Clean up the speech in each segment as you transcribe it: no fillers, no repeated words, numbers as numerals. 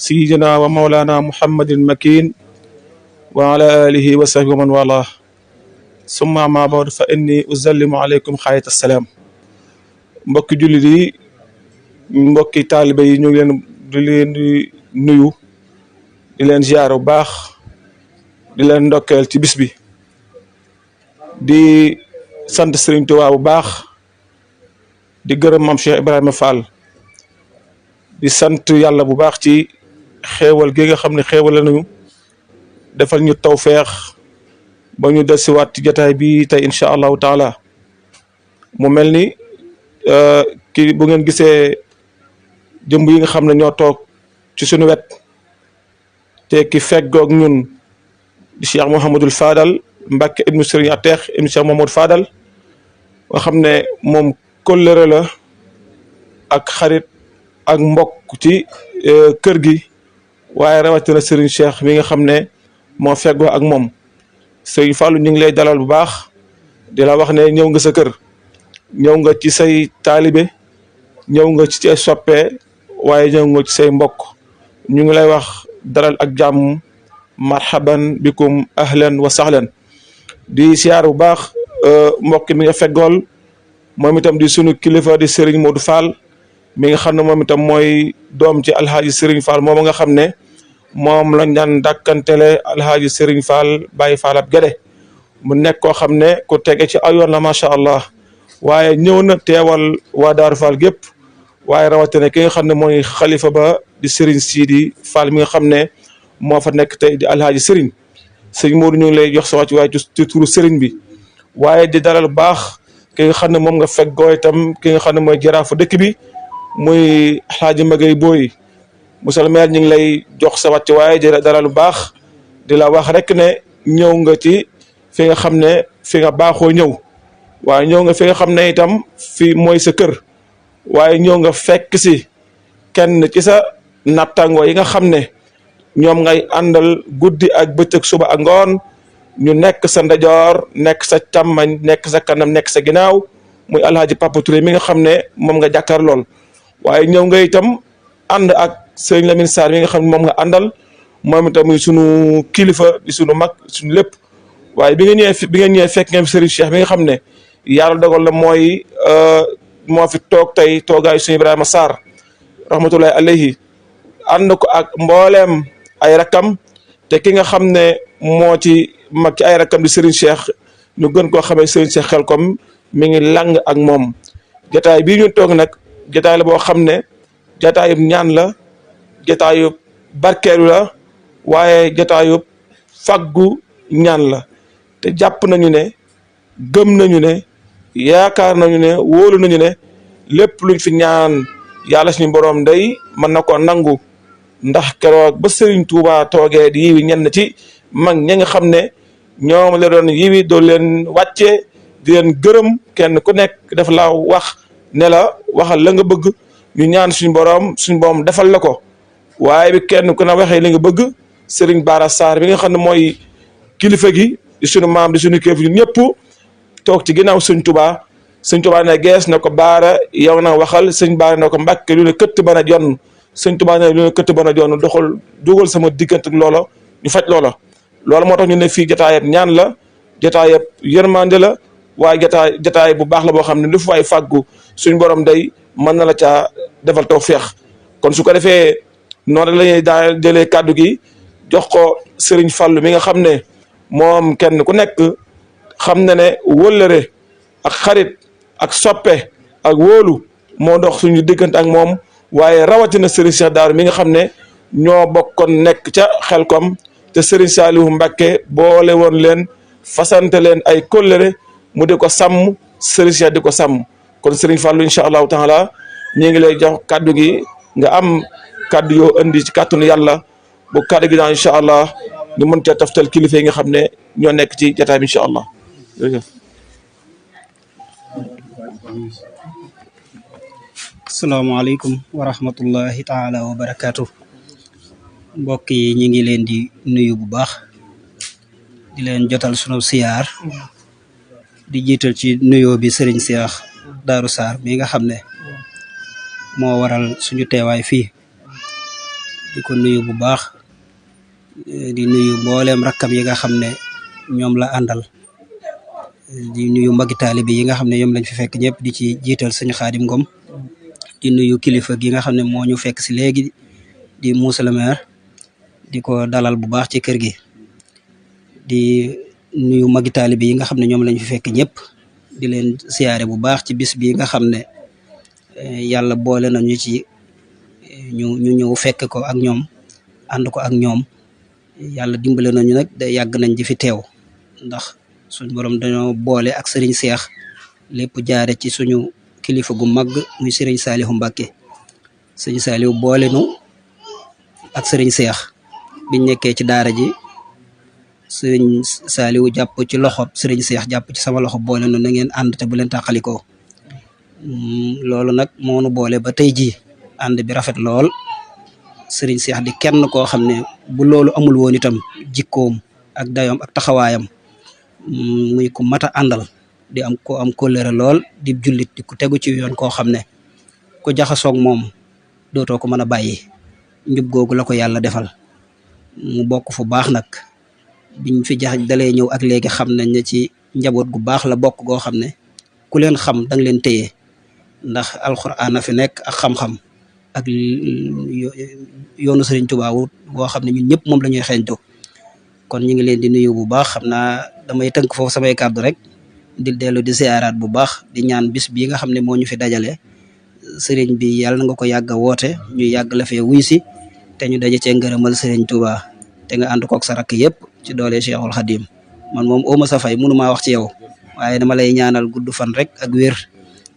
سيدنا ومولانا محمد المكين وعلى آله وصحبه ومن والاه ثم ما بعد فإني أسلم عليكم خير السلام mbokki jullit yi mbokki taalibe yi ñu ngi leen di nuyu di leen ziar bu baax di leen ndokkeel ci bis bi di sant Serigne Touba bu baax di gërëm Mame Cheikh Ibrahima Fall di sant yàlla bu baax ci xéewal gi nga xam ne xéewal nañu defal ñu tawfeex ba ñu dellusiwaat ci jotaay bi tey incha allahu taala mu mel ni kii bu ngeen gisee jëmb yi nga xam ne ñoo toog ci suñu wet te ki feggoog ñun di Cheikh Mouhamadul Fadal Mbacke ibnu Serigne Ateex ibnu Cheikh Mouhamadou Fadal nga xam ne moom kóllëre la ak xarit ak mbokk ci kër gi waaye rawatina Serigne Cheikh mi nga xam ne moo feggoo ak moom Serigne Fallou ñu ngi lay dalal bu baax di la wax ne ñëw nga sa kër ñëw nga ci say taalibe ñëw nga ci say soppe waaye ñëw nga ci say mbokk ñu ngi lay wax dalal ak jàmm marhaban bikum ahlan wa sahlan di siyaar bu baax mbokk mi nga feggool moom itam di sunu kilifa di Serigne Modou Fall mi nga xam ne moom itam mooy doom ci alhaaji Serigne Fall moom nga xam ne moom lañ daan dàkkantele alhaaji Serigne Fall Baye Fall ab Gede mu nekk koo xam ne ku tege ci ayoon la macha allah waaye ñëw na teewal waa Daaru Fall gépp waaye rawatina ki nga xam ne mooy xalifa ba di Serigne Sidi Fall mi nga xam ne moo fa nekk tey di alhaaji Serigne Modou ñu ngi lay jox sa wàcc waaye ci turu Serigne bi waaye di dalal baax ki nga xam ne moom nga feggoo itam ki nga xam ne mooy jaraafu dëkk bi muy alhaaji Magay Boy monsieur le maire ñu ngi lay jox sa wàcc waaye di dalal bu baax di la wax rek ne ñëw nga ci fi nga xam ne fi nga baaxoo ñëw waaye ñëw nga fi nga xam ne itam fi mooy sa kër waaye ñëw nga fekk si kenn ci sa nattangoo yi nga xam ne ñoom ngay àndal guddi ak bëccëg suba ak ngoon ñu nekk sa ndajoor nekk sa càmmañ nekk sa kanam nekk sa ginnaaw muy alhaaji Papa Touré mi nga xam ne moom nga jàkkaar lool waaye ñëw nga itam ànd ak sëñ Lamine Sarr mi nga xam ne moom nga àndal moom itam muy sunu kilifa di sunu mag sunu lépp waaye bi nga ñëwee fekk ngeen Serigne Cheikh mi nga xam ne yàlla dogal na mooy moo fi toog tey toogaayu suñu Ibrahima Sarr rahmatullahi alayhi ànd ko ak mbooleem ay rakam te ki nga xam ne moo ci mag ci ay rakam di Serigne Cheikh ñu gën koo xamee Serigne Cheikh Xelkom mi ngi lang ak moom jotaay bii ñu toog nag jotaay la boo xam ne jotaayub ñaan la jotaayub barkeelu la waaye jotaayub faggu ñaan la te jàpp nañu ne gëm nañu ne yaakaar nañu ne wóolu nañu ne lépp luñ fi ñaan yàlla suñu boroom day mën na ko nangu ndax keroog ba Serigne Touba toogee di yiwi ñenn ci mag ñi nga xam ne ñoom la doon yiwi doo leen wàcce di leen gërëm kenn ku nekk dafa la wax ne la waxal la nga bëgg ñu ñaan suñu boroom defal la ko waaye bi kenn ku ne waxee li nga bëgg Serigne Bara Sarr bi nga xam ne mooy kilifa gi di suñu maam di suñu kilifa ñun ñëpp toog ci ginnaaw sëñ Touba ne gees na ko Baara yow na waxal sëñ Baara na ko Mbàkke lu ne këtt ba na jonn sëñ Touba ne lu ne këtt ba na jonn dugal sama diggante ak loola ñu faj loola moo tax ñu ne fii jotaayab ñaan la jotaayab yërmande la waaye jotaay bu baax la boo xam ne lu fu waay fàggu suñ borom day mën na la caa defal tawfeex kon su ko defee noonu la ñuy daa jëlee kàddu gi jox ko Serigne Fallou mi nga xam ne moom kenn ku nekk xam na ne wëllëre ak xarit ak soppe ak wóolu moo dox suñu diggante ak moom waaye rawatina Serigne Cheikh Daaru mi nga xam ne ñoo bokkoon nekk ca Xelkom te Serigne Saliou Mbacké boole woon leen fasante leen ay kóllëre mu di ko sàmm Serigne Cheikh di ko sàmm kon Serigne Fallou incha allahu taala ñu ngi lay jox kàddu gi nga am kàddu yoo indi ci kàttanu yàlla bu kàddu gi daal incha allah ñu mën cee taftal kilifa yi nga xam ne ñoo nekk ci jotaay bi incha allah jërëjëf. asalaamaaleykum wa rahmatullahi taala wa barakaatu. mbokk yi ñu ngi leen di nuyu bu baax di leen jotal sunu siyaar di jiital ci nuyoo bi Serigne Cheikh Darou Sarr mi nga xam ne moo waral suñu teewaay fii di ko nuyu bu baax di nuyu mbooleem rakkam yi nga xam ne ñoom la àndal di nuyu mbaggi taalibe yi nga xam ne ñoom lañ fi fekk ñëpp di ci jiital sëñ Xaadim Ngom di nuyu kilifa gi nga xam ne moo ñu fekk si léegi di Moussa le maire di ko dalal bu baax ci kër gi di nuyu mbaggi taalibe yi nga xam ne ñoom lañ fi fekk ñëpp di leen siyaare bu baax ci bis bi nga xam ne yàlla boole nañu ci ñu ñëw fekk ko ak ñoom ànd ko ak ñoom yàlla dimbale nañu nag da yàgg nañ di fi teew ndax suñ borom dañoo boole ak sëriñ Seex lépp jaare ci suñu kilifa gu mag muy sëriñ Saalihu Mbàkke sëriñ Saalihu boole nu ak sëriñ Seex biñ nekkee ci daara ji sëriñ Saalihu jàpp ci loxo sëriñ Seex jàpp ci sama loxo boole nu na ngeen ànd te bu leen tàqalikoo loolu nag moo nu boole ba tey jii ànd bi rafet lool sëriñ Seex di kenn koo xam ne bu loolu amul woon itam jikkoom ak dayoom ak taxawaayam muy ku mat a àndal di am ko am kóllëre lool di jullit di ku tegu ci yoon koo xam ne ku jaxasoog moom dootoo ko mën a bàyyi njub googu la ko yàlla defal mu bokk fu baax nag biñ fi dalee ñëw ak léegi xam nañ ne ci njaboot gu baax la bokk goo xam ne ku leen xam danga leen téye ndax alxuraan a fi nekk ak xam-xam ak yoonu Sëriñ Tuubaa boo xam ne ñun ñëpp moom la ñuy xeeñtu kon ñu ngi leen di nuyu bu baax xam naa damay tënk foofu samay kàddu rek di dellu di siyaaraat bu baax di ñaan bis bii nga xam ne moo ñu fi dajale sëriñ bi yàlla na nga ko yàgg a woote ñu yàgg la fee wuy si te ñu daje cee ngërëmal Sëriñ Tuubaa te nga ànd kook sa rakk yëpp ci doole Cheikhul Khadim man moom ooma sa fay mënumaa wax ci yow waaye dama lay ñaanal gudd fan rek ak wér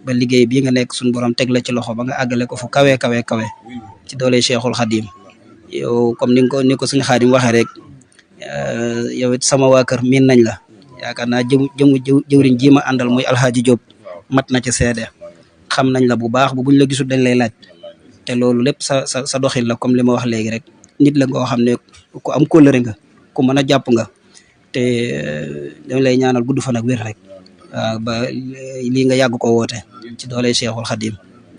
ba liggéey bii nga nekk suñu borom teg la ci loxo ba nga àggale ko fu kawe ci doole Cheikhul Khadim yow comme ni ko suñu Xaadim waxee rek yow it sama waa kër miin nañ la yaakaar naa jëwriñ ji ma àndal muy Alxaaji Jóob mat na ci seede xam nañ la bu baax bu buñ la gisul dañ lay laaj te loolu lépp sa doxin la comme li ma wax léegi rek nit la ngoo xam ne ku am kóllëre nga ku mën a jàpp nga te dañ lay ñaanal gudd fan ak wér rek waaw ba lii nga yàgg ko woote ci doole Cheikhul Khadim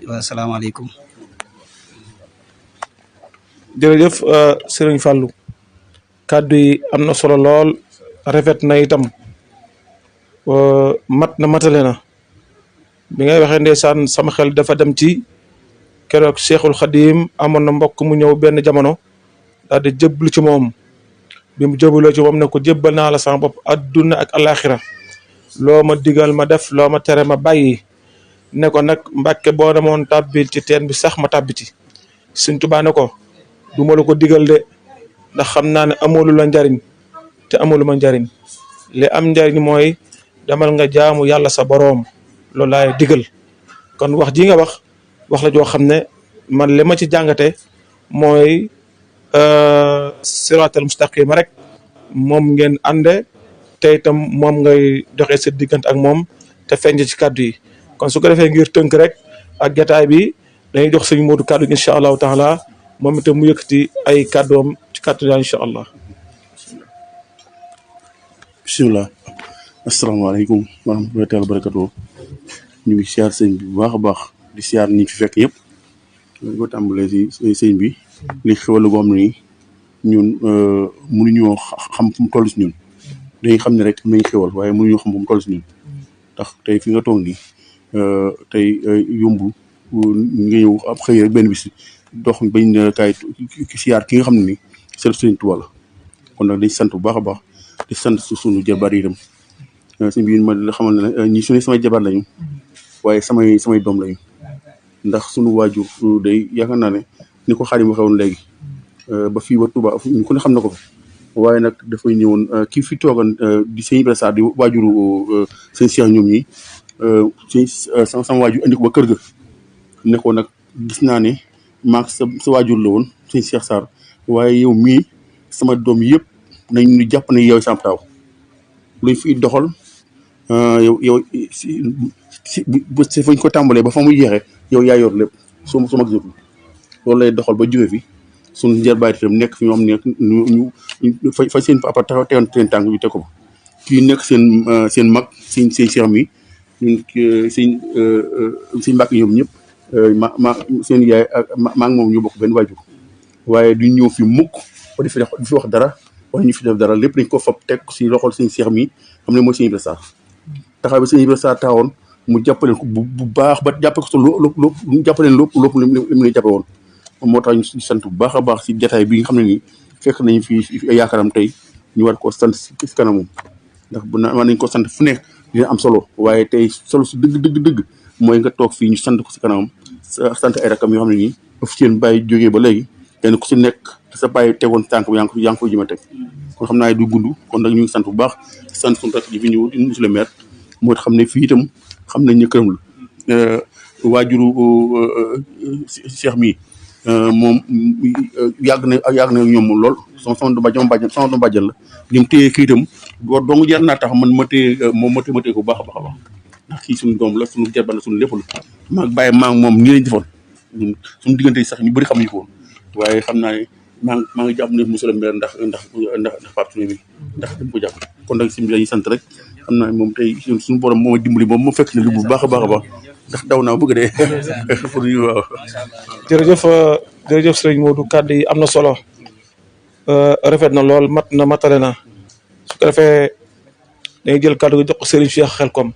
wa salaamaaleykum. jërëjëf Sëriñ Fallou kàddu yi am na solo lool rafet na itam mat na matale na bi ngay waxee ndeysaan sama xel dafa dem ci keroog Cheikhul Khadim amoon na mbokk mu ñëw benn jamono daal di jëblu ci moom bi mu jëbaloo ci moom ne ko jébbal naa la sama bopp adduna ak alaxira loo ma digal ma def loo ma tere ma bàyyi ne ko nag Mbàkke boo demoon tàbbil ci teen bi sax ma tàbbiti Sëñ Tuubaa ne ko du ma la ko digal de ndax xam naa ne amoolu la njariñ te amoolu ma njariñ li am njariñ mooy demal nga jaamu yàlla sa boroom loolu laay digal kon wax ji nga wax la joo xam ne man li ma ci jàngate mooy siraatal mustaqim rek moom ngeen ànde te itam moom ngay doxee sa diggante ak moom te feeñ ci kàddu yi kon su ko defee ngir tënk rek ak jataay bi dañuy jox sëñ Modou kàddu gi incha allahu taala moom itam mu yëkkati ay kàddoom ci kàddu daal incha allah. bisimilah asalaamaaleykum wa rahmatullahi taala barakatuh ñu ngi siyaar sëñ bi bu baax a baax di siyaar ñi fi fekk yëpp dañ ko tàmbalee si sëñ bi li xewal goo xam ne ñun mënuñoo xam fu mu toll si ñun dañuy xam ne rek am nañ xewal waaye mënuñoo xam fu mu toll si ñun ndax tey fi nga toog nii tey yomb nga ñëw ab xëy rek benn bis dox bañ ne kaay siyaar ki nga xam ne ni seen Sëriñ Tuubaa la kon nag dañ sant bu baax a baax di sant suñu jabar yi itam sëñ bi ma la xamal ne ñi suñu samay jabar lañu waaye samay doom lañu ndax suñu waajur day yaakaar naa ne ni ko Xaadim waxee woon léegi ba fii ba Touba ñu ko ne xam na ko fi waaye nag dafay ñëwoon kii fi toogan di sëñ Ibrahima Sarr di waajuru sëñ Cheikh ñoom ñi sama waajur andi ko ba kër ga ne ko nag gis naa ne maag sa waajur la woon sëñ Cheikh Sarr waaye yow mii sama doom yëpp nañ ñu jàpp ne yow sam taaw luñ fiy doxal yow si fañ ko tàmbalee ba fa muy jeexee yow yaa yor lépp su ma gisatul loolu lay doxal ba jóge fi suñu njërbaay itam nekk fi ñoom nekk ñu fa seen papa taxaw teewoon seen tànk ñu teg ko ba kii nekk seen mag seen Cheikh mi ñun seen mbàkk ñoom ñëpp ma seen yaay ak maa ngi moom ñu bokk benn waajur waaye du ñëw fi mukk ba di fi wax dara wala ñu fi def dara lépp dañ ko fab teg si loxol sëñ Cheikh mi xam ne mooy sëñ Ibra Sarr taxaw bi sëñ Ibra Sarr taxawoon mu jàppaleen ko bu baax ba jàppe ko lu jàppaleen lépp li mu jàppe woon moo tax ñu sant bu baax a baax si jataay bi nga xam ne nii fekk nañu fi yaakaaram tey ñu war koo sant si kanamam ndax bu war nañ ko sant fu nekk dina am solo waaye tey solo si dëgg mooy nga toog fii ñu sant ko si kanamam sant ay rakam yoo xam ne nii ba fi seen bàyyi jógee ba léegi kenn ku si nekk sa bàyyi tegoon tànk bi yaa ngi ko jëma teg kon xam naa du gudd kon nag ñu ngi sant bu baax sant suñu rakk ji fi ñëw monsieur le maire moo xam ne fii itam xam nañ ne këram la waajuru Cheikh mi moom yàgg na ñoom lool sama doom bàjjan la li mu téye kii itam dong jar naa tax man ma téye moom ma téye ko bu baax a baax a baax ndax kii suñu doom la suñu jarban la suñu lépp la maag bàyyi maag moom nii lañ defoon suñu diggante yi sax ñu bëri xamuñu ko woon waaye xam naa ne maa ngi jàpp ne monsieur le maire ndax Pape Touré bi ndax dama ko jàpp kon nag sim dañuy sant rek xam naa moom tey suñu borom moo dimbali moom moo fekk na li bu baax a baax a baax ndax daw naa bëgg dee pour ñu waaw. jërëjëf sëriñ Modou kàddu yi am na solo rafet na lool matale na su ko defee dañuy jël kàddu gi jox ko sëriñ Cheikh Khelcom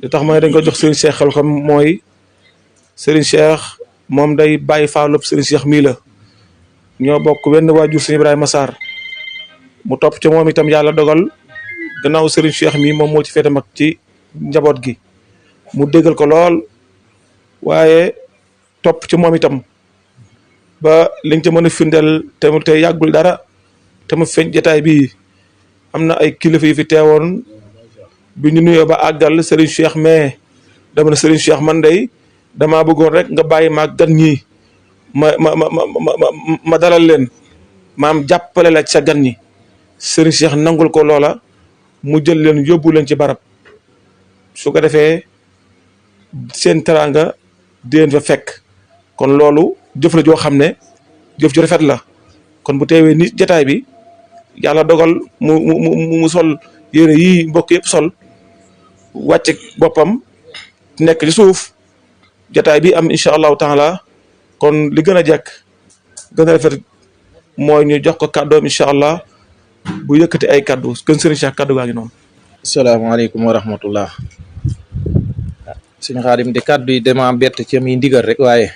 li tax ma ne dañ ko jox sëriñ Cheikh Khelcom mooy sëriñ Cheikh moom day bàyyi faalub sëriñ Cheikh mii la ñoo bokk wenn waajur sëriñ Ibrahima Sarr mu topp ci moom itam yàlla dogal gannaaw sëriñ Cheikh mii moom moo ci féete mag ci njaboot gi mu déggal ko lool waaye topp ci moom itam ba liñ ca mën a firndeel te yàggul dara te mu feeñ jotaay bii am na ay kilifa yu fi teewoon bi ñu nuyoo ba àggal Serigne Cheikh mais dama ne Serigne Cheikh man day damaa bëggoon rek nga bàyyi ma gan ñi ma dalal leen maam jàppale la ca gan ñi Serigne Cheikh nangul ko loola mu jël leen yóbbu leen ci barab su ko defee seen teraanga di leen fa fekk kon loolu jëf la joo xam ne jëf ju rafet la kon bu teewee nit jataay bi yàlla dogal mu sol yére yi mbokk yëpp sol wàcce boppam nekk ci suuf jataay bi am incha allahu taala kon li gën a jekk gën a rafet mooy ñu jox ko kàddoom incha allah bu yëkkati ay kàddu gën sëriñ Cheikh kàddu gaa ngi noonu. asalaamaaleykum wa rahmatullah suñu Xaadim di kàddu yi dama bett ci muy ndigal rek waaye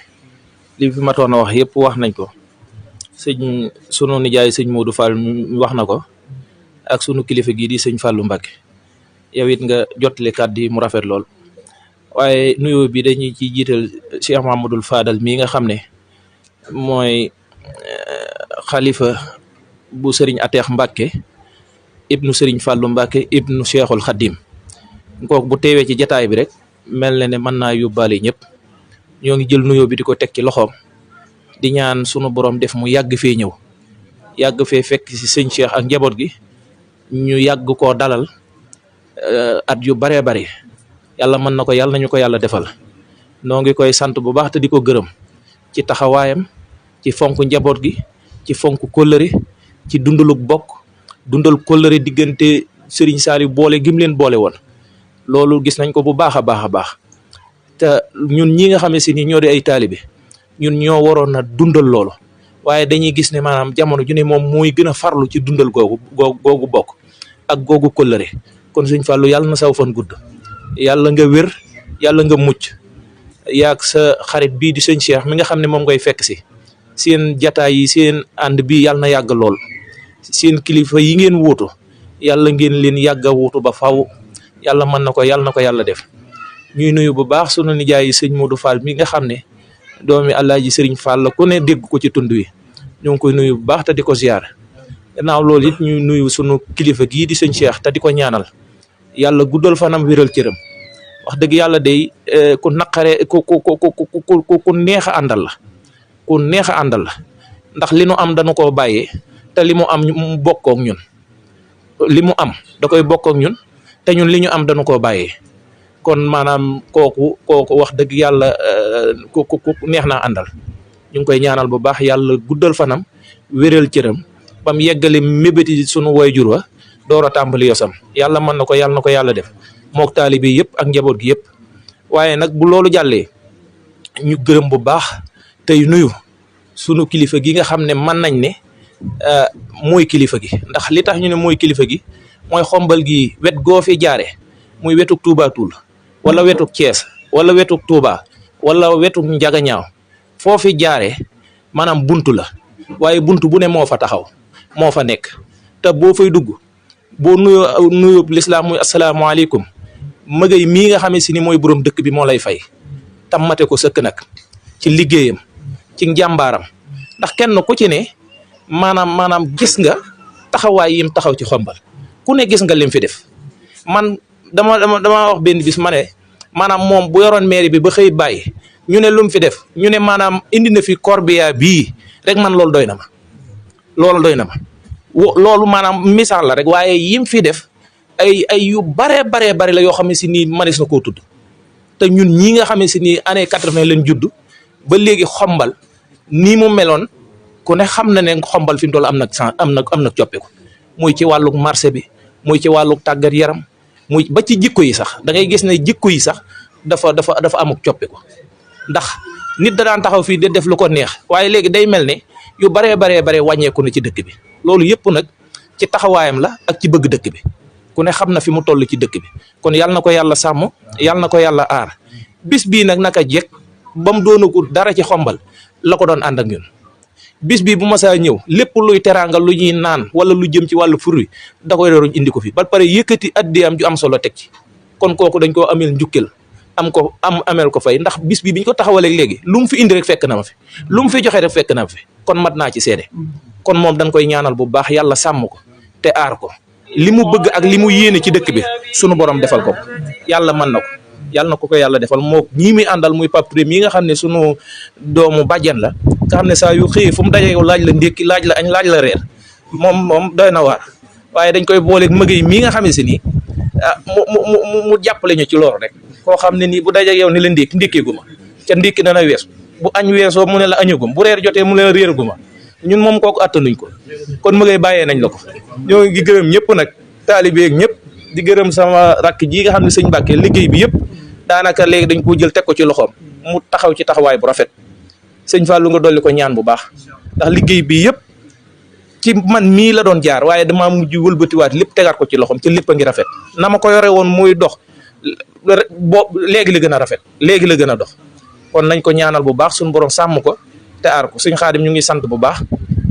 li fi matoon a wax yëpp wax nañ ko sunu nijaay sëñ Modou Fall wax na ko ak sunu kilifa gii di sëñ Fallou Mbacké yow it nga jottali kàddu yi mu rafet lool waaye nuyoo bi dañuy ci jiital Cheikh Mamadou Fadal mii nga xam ne mooy xalifa bu sëriñ Ateex Mbacké ibnu sëriñ Fallou Mbacké ibnu Cheikhul Khadim kooku bu teewee ci jataay bi rek mel na ne mën naa yóbbaale ñëpp ñoo ngi jël nuyoo bi di ko teg ci loxoom di ñaan sunu borom def mu yàgg fee ñëw yàgg fee fekk ci sëñ Cheikh ak njaboot gi ñu yàgg koo dalal at yu baree bari yàlla mën na ko yàlla nañu ko yàlla defal noo ngi koy sant bu baax te di ko gërëm ci taxawaayam ci fonk njaboot gi ci fonk kóllëre ci dundaluk bokk dundal kóllëre diggante Serigne Saliou boole gim leen boole woon loolu gis nañ ko bu baax a baax a baax te ñun ñi nga xam ne si ni ñoo di ay taalibe ñun ñoo waroon a dundal loolu waaye dañuy gis ne maanaam jamono ju ne moom mooy gën a farlu ci dundal googu bokk ak googu kóllëre kon sëñ Fallou yàlla na saw fan gudd yàlla nga wér yàlla nga mucc yaag sa xarit bii di sëñ Cheikh mi nga xam ne moom ngay fekk si seen jataay yi seen ànd bii yàlla na yàgg lool seen kilifa yi ngeen wuutu yàlla ngeen leen yàgg a wuutu ba faw yàlla mën na ko yàlla def ñuy nuyu bu baax sunu nijaay yi sëñ Modou Fall mi nga xam ne doomi Alaaji Sëriñ Fall la ku ne dégg ko ci tund wi ñu ngi koy nuyu bu baax te di ko ziar gannaaw loolu it ñuy nuyu sunu kilifa gii di sëñ Cheikh te di ko ñaanal yàlla guddal fanam wéral cëram wax dëgg yàlla day ku naqare ku neex a àndal la ku neex a àndal la ndax li nu am dañu koo bàyyee te li mu am mu bokkook ñun li mu am da koy bokkook ñun te ñun li ñu am dañu koo bàyyee kon maanaam kooku wax dëgg yàlla ku neex naa àndal ñu ngi koy ñaanal bu baax yàlla guddal fanam wéral cëram bam yeggale mébéti sunu waajur wa door a tàmbali yosam yàlla mën na ko yàlla def mook taalibe yëpp ak njaboot gi yëpp waaye nag bu loolu jàllee ñu gërëm bu baax tey nuyu sunu kilifa gi nga xam ne mën nañ ne mooy kilifa gi ndax li tax ñu ne mooy kilifa gi mooy xombal gi wet goo fi jaare muy wetuk Touba Toul wala wetuk Thiès wala wetuk Touba wala wetuk Njagañaaw foo fi jaare maanaam buntu la waaye buntu bu ne moo fa taxaw moo fa nekk te boo fay dugg boo nuyoo lislaam muy asalaamaaleykum mëgay mii nga xam ne si ni mooy borom dëkk bi moo lay fay tammate ko sëkk nag ci liggéeyam ci njàmbaaram ndax kenn ku ci ne maanaam gis nga taxawaay yim taxaw ci xombal ku ne gis nga lim fi def man dama wax benn bis ma ne maanaam moom bu yoroon mairie bi ba xëy bàyyi ñu ne lu mu fi def ñu ne maanaam indi na fi corbillard bii rek man loolu doy na ma loolu maanaam misaal la rek waaye yim fi def ay yu bare la yoo xam ne si nii manis na koo tudd te ñun ñii nga xam ne si nii année 80 leen judd ba léegi xombal nii mu meloon ku ne xam na ne xombal fi mu toll am na coppeeku muy ci wàllug marché bi muy ci wàllug tàggat yaram muy ba ci jikko yi sax da ngay gis ne jikko yi sax dafa amuk coppeeku ndax nit da daan taxaw fii de def lu ko neex waaye léegi day mel ne yu bare wàññeeku na ci dëkk bi loolu yëpp nag ci taxawaayam la ak ci bëgg dëkk bi ku ne xam na fi mu toll ci dëkk bi kon yàlla na ko yàlla sàmm yàlla na ko yàlla aar bis bii nag naka jekk ba mu doonagul dara ci xombal la ko doon ànd ak ñun bis bii bu masaa ñëw lépp luy teraanga lu ñuy naan wala lu jëm ci wàllu fur wi da koy doon indi ko fi ba pare yëkkati addiyaam ju am solo teg ci kon kooku dañ koo ameel njukkeel ameel ko fay ndax bis bi biñ ko taxawalee léegi lu mu fi indi rek fekk na ma fi lu mu fi joxe rek fekk na ma fi kon mat naa ci seede kon moom dañ koy ñaanal bu baax yàlla sàmm ko te aar ko li mu bëgg ak li mu yéene ci dëkk bi sunu borom defal ko yàlla mën na ko yàlla na ko yàlla defal moo ñii muy àndal muy Pape Touré mii nga xam ne sunu doomu bàjjen la nga xam ne saa yu xëyee fu mu daje yow laaj la ndékki laaj la añ laaj la reer moom doy na waar waaye dañ koy booleeg mëgay mii nga xam ne si nii mu jàppale ñu ci loolu rek koo xam ne nii bu daje yow ni la ndékkeegu ma ca ndékki dana wees bu añ weesoo mu ne la añagum bu reer jotee mu ne la réeragu ma ñun moom kooku attanuñ ko kon mëgay bàyyee nañ la ko ñoo ngi gërëm ñëpp nag taalibeeg ñëpp di gërëm sama rakk ji nga xam ne sëñ Mbàkke liggéey bi yëpp daanaka léegi dañ ko jël teg ko ci loxoom mu taxaw ci taxawaay bu rafet sëñ Fallou nga dolli ko ñaan bu baax ndax liggéey bi yëpp ci man mii la doon jaar waaye damaa mujj wëlbatiwaat lépp tegaat ko ci loxoom ci lépp a ngi rafet na ma ko yore woon muy dox léegi la gën a rafet léegi la gën a dox kon nañ ko ñaanal bu baax suñu borom sàmm ko te aar ko sëñ Xaadim ñu ngi sant bu baax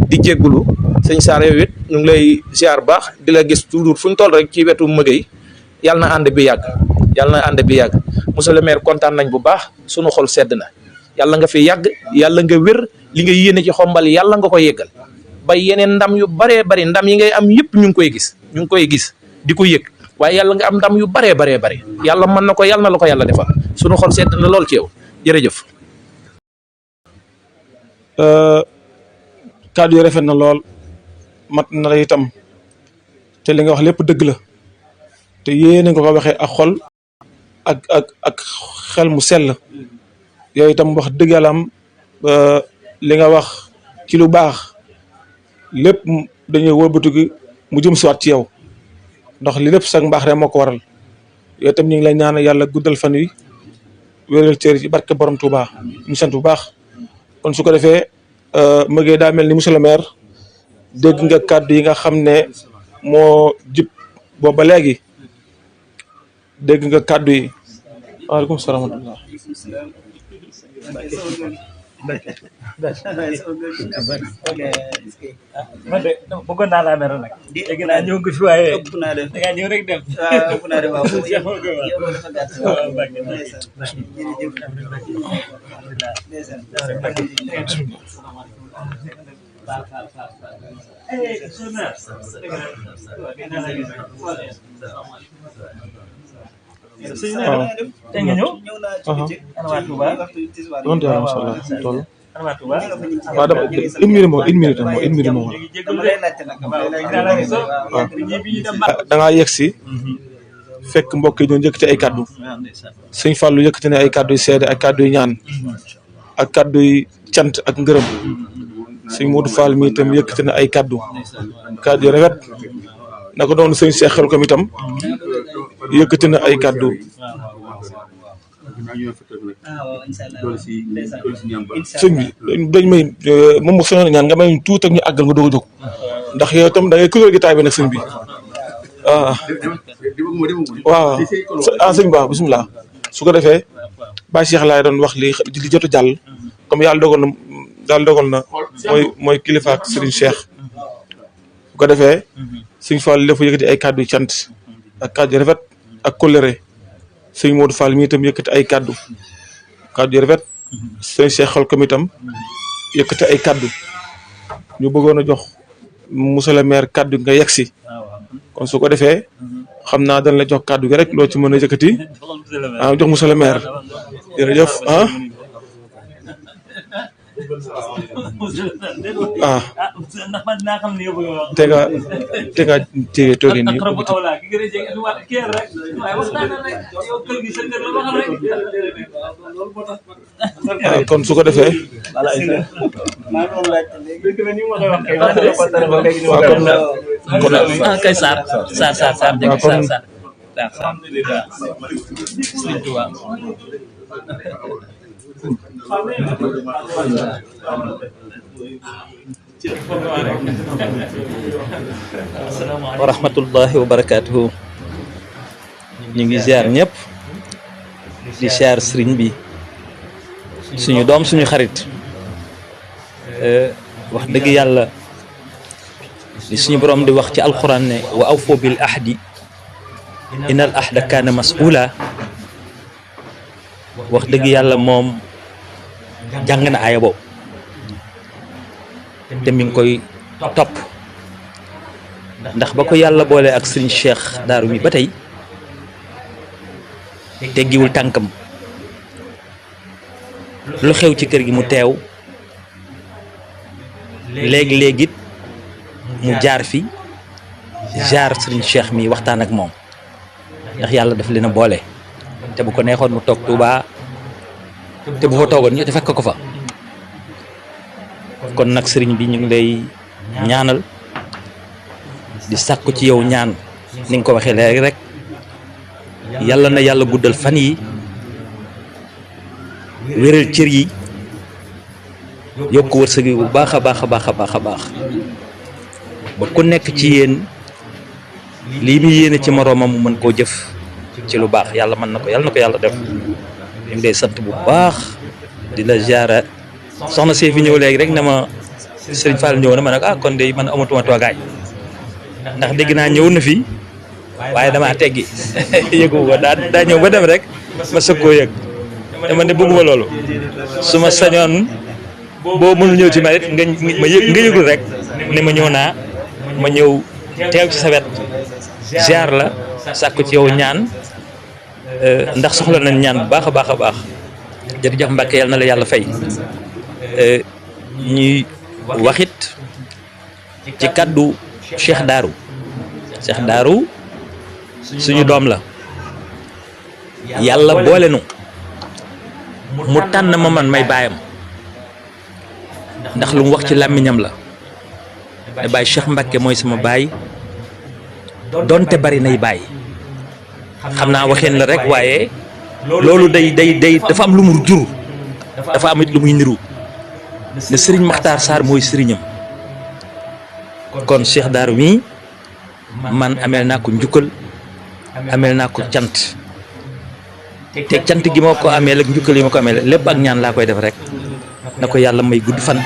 di jéggulu sëñ Saar yow it ñu ngi lay ziar bu baax di la gis toujours fu ñu toll rek ci wetu mëgay yàlla na ànd bi yàgg monsieur le maire kontaan nañ bu baax sunu xol sedd na yàlla nga fi yàgg yàlla nga wér li nga yéene ci xombal yàlla nga ko yeggal ba yeneen ndam yu baree bari ndam yi ngay am yëpp ñu ngi koy gis di ko yëg waaye yàlla nga am ndam yu baree bari yàlla mën na ko yàlla na la ko yàlla defal sunu xol sedd na lool ci yow jërëjëf. kàddu yi rafet na lool mat na la itam te li nga wax lépp dëgg la te yéene nga ko waxee ak xol ak xel mu sell yooyu itam wax dëgg yàlla am li nga wax ci lu baax lépp dañuy wëlbatu mu jëm siwaat ci yow ndax li lépp sax mbaax rek moo ko waral yooyu itam ñu ngi lay ñaan yàlla guddal fan wi wéral cër ci barke borom Touba ñu sant bu baax kon su ko defee mëgee daa mel ni monsieur le maire dégg nga kàddu yi nga xam ne moo jib booba léegi dégg nga kàddu yi waaleykum salaam wa rahmatulah bëggoon naa laa mer nag. dégg naa ñëw nga fi waaye. ëpp naa def da ngaa ñëw rek dem. waaw ëpp naa def waaw yow dafa gàtt. waaw tey nga ñëw. ana waa Touba. waaw dama une minute moo da ngaa yegg si fekk mbokk yi ñoo yëkkati ay kaddu sëñ Fallou yëkkati ne ay kaddu yu seede ak kaddu yu ñaan ak kaddu yu cant ak ngërëm sëñ Modou Fall mi itam yëkkati na ay kaddu yu rafet naka doon sëñ Cheikh xel ko mi itam yëkkati na ay kaddu waaw incha allah loolu si ñaan ba. sëñ bi dañ may moom mu soxla ñaan nga may tuut ak ñu àggal nga doog a jóg ndax yow tam da ngay kuréel gitaay bi nag sëñ bi waaw sëñ Ba bisimilah su ko defee Baye Cheikh laay doon wax li jot a jàll comme yàlla dogal na mooy kilifa ak Serigne Cheikh bu ko defee sëñ Fall dafa yëkkati ay kàddu yu cant ak kàddu yu rafet ak kóllëre sëñ Modou Fall mi itam yëkkati ay kàddu yu rafet sëñ Cheikh xol ko mi itam yëkkati ay kàddu ñu bëggoon a jox monsieur le maire kàddu nga yegg si kon su ko defee xam naa dañ la jox kàddu gi rek loo ci mën a yëkkati jox monsieur le maire jërëjëf ndax man dinaa xam ne yow bëgg wax. te nga téye toogee nii. kon su ko defee. kay Sarr dégg Sarr wa rahmatullahi wa barakatuhu ñu ngi ziar ñëpp di ziar sëriñ bi suñu doom suñu xarit wax dëgg yàlla li suñu borom di wax ci alquran ne wa awfu bil ahdi inal ahda kaana mas'ula wax dëgg yàlla moom jàng na aaya boobu te mi ngi koy topp ndax ba ko yàlla boole ak sëriñ Cheikh Daaru mi ba tey teggiwul tànkam lu xew ci kër gi mu teew léegi-léegi mu jaar fi jaar sëriñ Cheikh mi waxtaan ak moom ndax yàlla daf leen a boole te bu ko neexoon mu toog Touba te bu fa toogoon ñu te fekk ko fa kon nag sëriñ bi ñu ngi lay ñaanal di sàkku ci yow ñaan ni nga ko waxee léegi rek yàlla na yàlla guddal fan yi wéral cër yi yokk wërsëg yi bu baax a baax a baax a baax a baax ba ku nekk ci yéen lii mu yéene ci moroomam mu mën koo jëf ci lu baax yàlla mën na ko yàlla def ñu ngi lay sant bu baax di la ziara soxna see fi ñëw léegi rek na ma Serigne Fall ñëw na ma nag kon de man amatuma toogaay ndax dégg naa ñëw na fi waaye damaa teggi yëgu ko daa ñëw ba dem rek ma sëg koo yëg te man de bëgguma loolu su ma sañoon boo mënul ñëw ci ma it nga yëgul rek ne ma ñëw naa ma ñëw teew ci sa wet ziar la sàkku ci yow ñaan ndax soxla nañ ñaan bu baax a baax a baax jërëjëf Mbacke yàlla na la yàlla fay ñuy waxit ci kaddu Cheikh Daaru suñu doom la yàlla boole nu mu tànn ma man may baayam ndax lu mu wax ci làmmiñam la ne baay Cheikh Mbacke mooy sama baay donte bari nay baay xam naa waxeen la rek waaye loolu day dafa am lu mu jur dafa am it lu muy niru ne Serigne Makhtar Sarr mooy sëriñam kon Cheikh Daaru mi man ameel naa ko njukkal ameel naa ko cant te cant gi ma ko ameel ak njukkal yi ma ko ameel lépp ak ñaan laa koy def rek na ko yàlla may gudd fan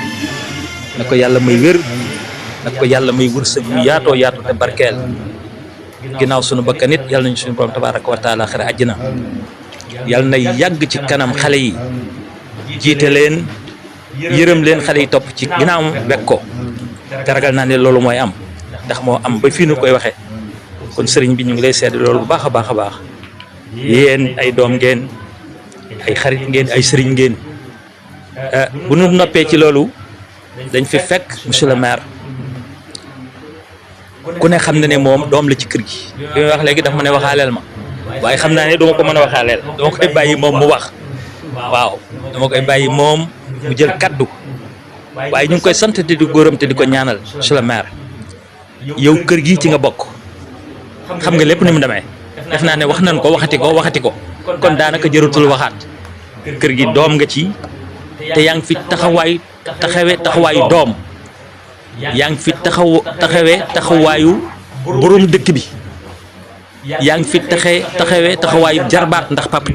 na ko yàlla may wér na ko yàlla may wërsëg yu yaatoo yaatu te barkeel ginnaaw sunu bakkan nit yàlla nañu suñu borom tabaaraka wa taala xare àjjana yàlla na yàgg ci kanam xale yi jiite leen yërëm leen xale yi topp ci ginnaawam wekk ko te ragal naa ne loolu mooy am ndax moo am ba fii nu koy waxee kon sëriñ bi ñu ngi lay seede loolu bu baax a baax a baax yéen ay doom ngeen ay xarit ngeen ay sëriñ ngeen bu nu noppee ci loolu dañ fi fekk monsieur le maire ku ne xam na ne moom doom la ci kër gi li may wax léegi dafa ma ne waxaaleel ma waaye xam naa ne duma ko mën a waxaaleel dama koy bàyyi moom mu wax waaw dama koy bàyyi moom mu jël kaddu waaye ñu ngi koy sant te di góoram te di ko ñaanal monsieur le maire yow kër gi ci nga bokk xam nga lépp ni mu demee def naa ne wax nañ ko waxati ko kon daanaka jërutul waxaat kër gi doom nga ci te yaa ngi fi taxawaayu doom yaa ngi fi taxawee taxawaayu borom dëkk bi yaa ngi fi taxawee taxawaayu jarbaat ndax Papa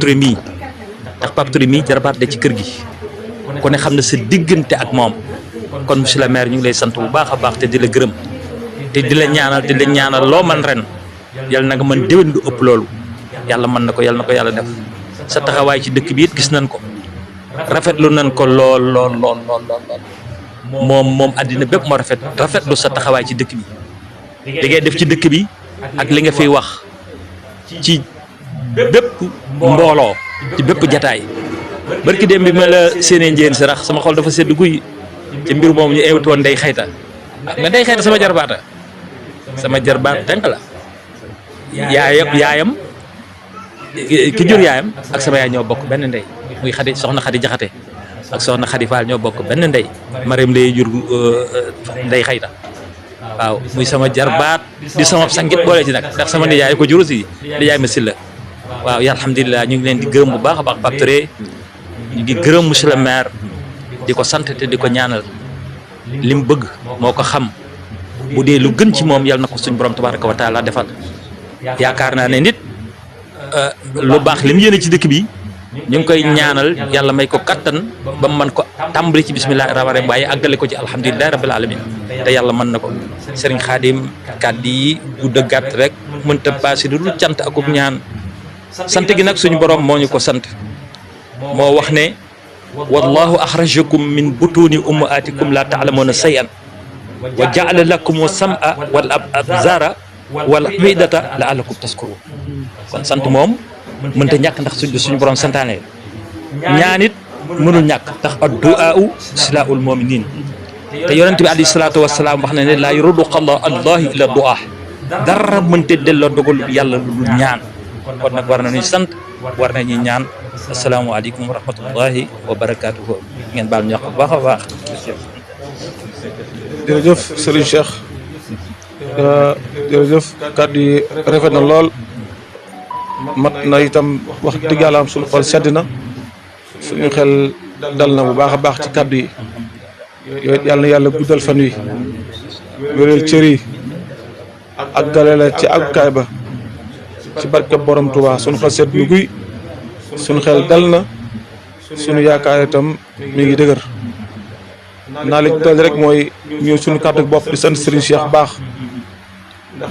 Touré mii jarbaat da ci kër gi ku ne xam na sa diggante ak moom kon monsieur le maire ñu ngi lay sant bu baax a baax te di la gërëm te di la ñaanal loo man ren yàlla na nga mën déwén lu ëpp loolu yàlla mën na ko yàlla def sa taxawaay ci dëkk bi it gis nañ ko rafetlu nañ ko lool moom àddina bépp moo rafetlu sa taxawaay ci dëkk bi li ngay def ci dëkk bi ak li nga fiy wax ci bépp mbooloo ci bépp jataay barki dem bi ma la séenee njéen si rax sama xol dafa sedd guy ci mbir moom ñu invité woon Ndeye Xayta nga Ndeye Xayta sama jarbaat tànk la yaayam ki jur yaayam ak sama yaay ñoo bokk benn ndey muy soxna Xadi Jaxate ak soxna Xadi Faal ñoo bokk benn ndey Mariam lay jur Ndeye Xayta waaw muy sama jarbaat di sama sangit boole ci nag ndax sama nijaay ko jur aussi nijaay ma silla waaw ya alhamdulilah ñu ngi leen di gërëm bu baax a baax Pape Touré ñu ngi gërëm monsieur le maire di ko sant te di ko ñaanal li mu bëgg moo ko xam bu dee lu gën ci moom yàlla na ko suñ borom tabaraka wa taala defal yaakaar naa ne nit lu baax li mu yéene ci dëkk bi ñu ngi koy ñaanal yàlla may ko kattan ba mu mën ko tàmbali ci bismillahi rahmaani rahim waaye àggale ko ci alhamdulilahi rabbil alamin te yàlla mën na ko sëriñ Xaadim kàddu yi gudd a gàtt rek mënta passé du dul cant akub ñaan sant gi nag suñu borom moo ñu ko sant moo wax ne wallahu axrajakum min butuni ummahatikum la taalamuuna shay'an wa jaala lakum sam'a wal absara wal afidata la'allakum tashkurun kon sant moom mënta ñàkk ndax suñu borom santaane ñaanit mënul ñàkk ndax addu'aa'u silaa'ul mu'minin te yonent bi alayhi salaatu wasalaam wax na ne laa yuruddu qada allahi illa du'a dara mënta delloo dogal yàlla lu dul ñaan kon nag war nañu sant war nañu ñaan asalaamaaleykum wa rahmatullahi wa barakaatuhu ngeen baal ñu wax bu baax a baax. jërëjëf Serigne Cheikh jërëjëf kàddu yi rafet na lool mat na itam wax dëgg yàlla am suñu xol sedd na suñu xel dal na bu baax a baax ci kàddu yi yooyu yàlla na yàlla guddal fan wi wéral cër yi ak gale la ci àggukaay ba ci barke borom Tuubaa suñu xel sedd nu guy suñu xel dal na suñu yaakaar itam mi ngi dëgër naa li dal rek mooy ñëw suñu kàddu bopp di sant Serigne Cheikh baax